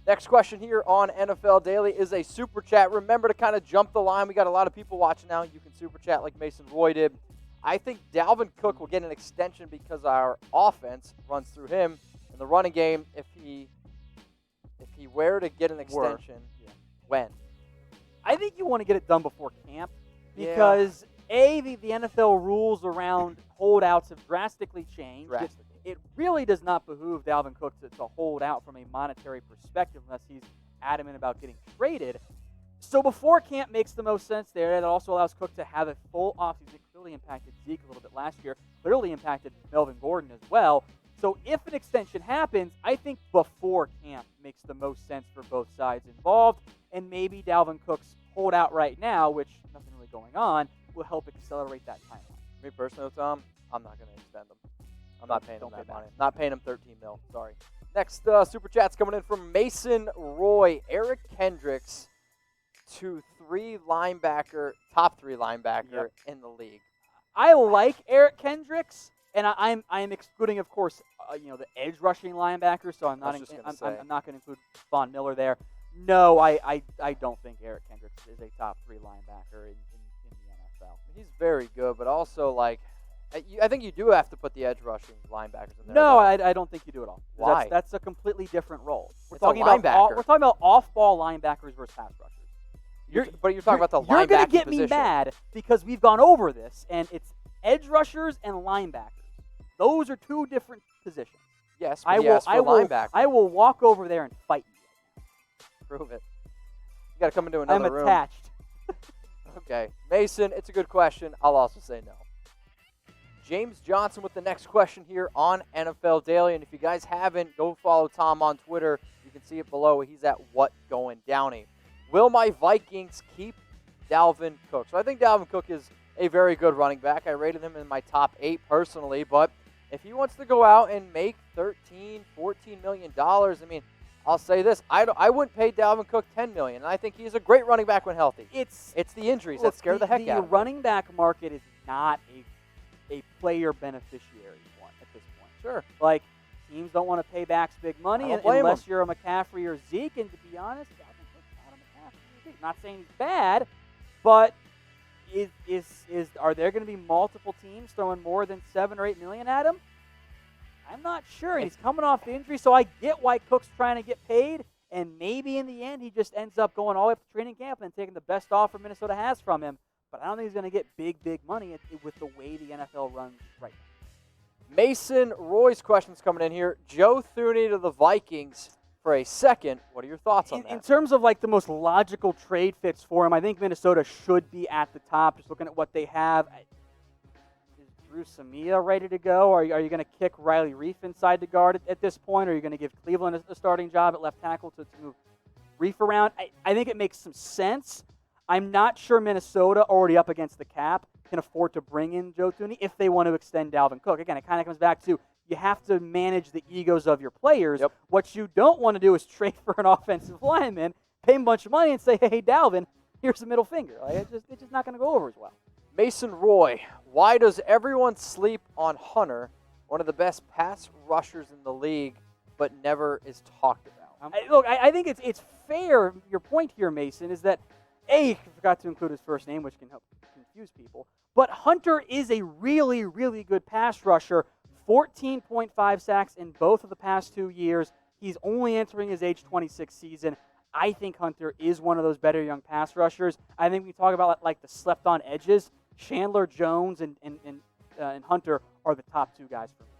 Next question here on NFL Daily is a super chat. Remember to kind of jump the line. We got a lot of people watching now. You can super chat like Mason Roy did. I think Dalvin Cook will get an extension because our offense runs through him. In the running game, if he were to get an extension, when? I think you want to get it done before camp because, the NFL rules around holdouts have drastically changed. It really does not behoove Dalvin Cook to hold out from a monetary perspective unless he's adamant about getting traded. So before camp makes the most sense there. That also allows Cook to have a full offseason. It clearly impacted Zeke a little bit last year. Clearly impacted Melvin Gordon as well. So if an extension happens, I think before camp makes the most sense for both sides involved. And maybe Dalvin Cook's holdout right now, which nothing really going on, will help accelerate that timeline. Me personally, Tom, I'm not going to extend him. I'm not paying him that money. Not paying him $13 million. Sorry. Next super chat's coming in from Mason Roy. Eric Kendricks to top three linebacker in the league. I like Eric Kendricks, and I'm excluding, of course, the edge rushing linebacker. So I'm not going to include Von Miller there. No, I don't think Eric Kendricks is a top three linebacker in the NFL. He's very good, but also I think you do have to put the edge rushing linebackers in there. No, I don't think you do at all. Why? That's a completely different role. We're talking about off-ball linebackers versus pass rushers. But you're talking about the linebacker You're going to get position. me mad because we've gone over this, and it's edge rushers and linebackers. Those are two different positions. Yes, linebacker. I will walk over there and fight you. Prove it. You got to come into another room. I'm attached. Okay. Mason, it's a good question. I'll also say no. James Johnson with the next question here on NFL Daily. And if you guys haven't, go follow Tom on Twitter. You can see it below. He's at What Going Downey. Will my Vikings keep Dalvin Cook? So I think Dalvin Cook is a very good running back. I rated him in my top 8 personally. But if he wants to go out and make $13, $14 million, I mean, I'll say this. I wouldn't pay Dalvin Cook $10 million. And I think he's a great running back when healthy. It's the injuries that scare the heck out of me. The running back market is not a player beneficiary one at this point. Sure. Teams don't want to pay backs big money unless you're a McCaffrey or Zeke. And to be honest, Dalvin Cook's not a McCaffrey or Zeke. Not saying he's bad, but are there going to be multiple teams throwing more than $7 or $8 million at him? I'm not sure. He's coming off the injury, so I get why Cook's trying to get paid. And maybe in the end, he just ends up going all the way up to training camp and taking the best offer Minnesota has from him. But I don't think he's going to get big money with the way the NFL runs right now. Mason Roy's questions coming in here. Joe Thuney to the Vikings for a second. What are your thoughts on that? In terms of the most logical trade fits for him, I think Minnesota should be at the top. Just looking at what they have. Is Drew Samia ready to go? Are you going to kick Riley Reif inside the guard at this point? Or are you going to give Cleveland a starting job at left tackle to move Reif around? I think it makes some sense. I'm not sure Minnesota, already up against the cap, can afford to bring in Joe Thuney if they want to extend Dalvin Cook. Again, it kind of comes back to you have to manage the egos of your players. Yep. What you don't want to do is trade for an offensive lineman, pay him a bunch of money, and say, hey, Dalvin, here's the middle finger. It's just not going to go over as well. Mason Roy, why does everyone sleep on Hunter, one of the best pass rushers in the league, but never is talked about? I think it's fair. Your point here, Mason, is that I forgot to include his first name, which can help confuse people. But Hunter is a really, really good pass rusher. 14.5 sacks in both of the past 2 years. He's only entering his age 26 season. I think Hunter is one of those better young pass rushers. I think we talk about the slept-on edges. Chandler Jones and Hunter are the top 2 guys for me.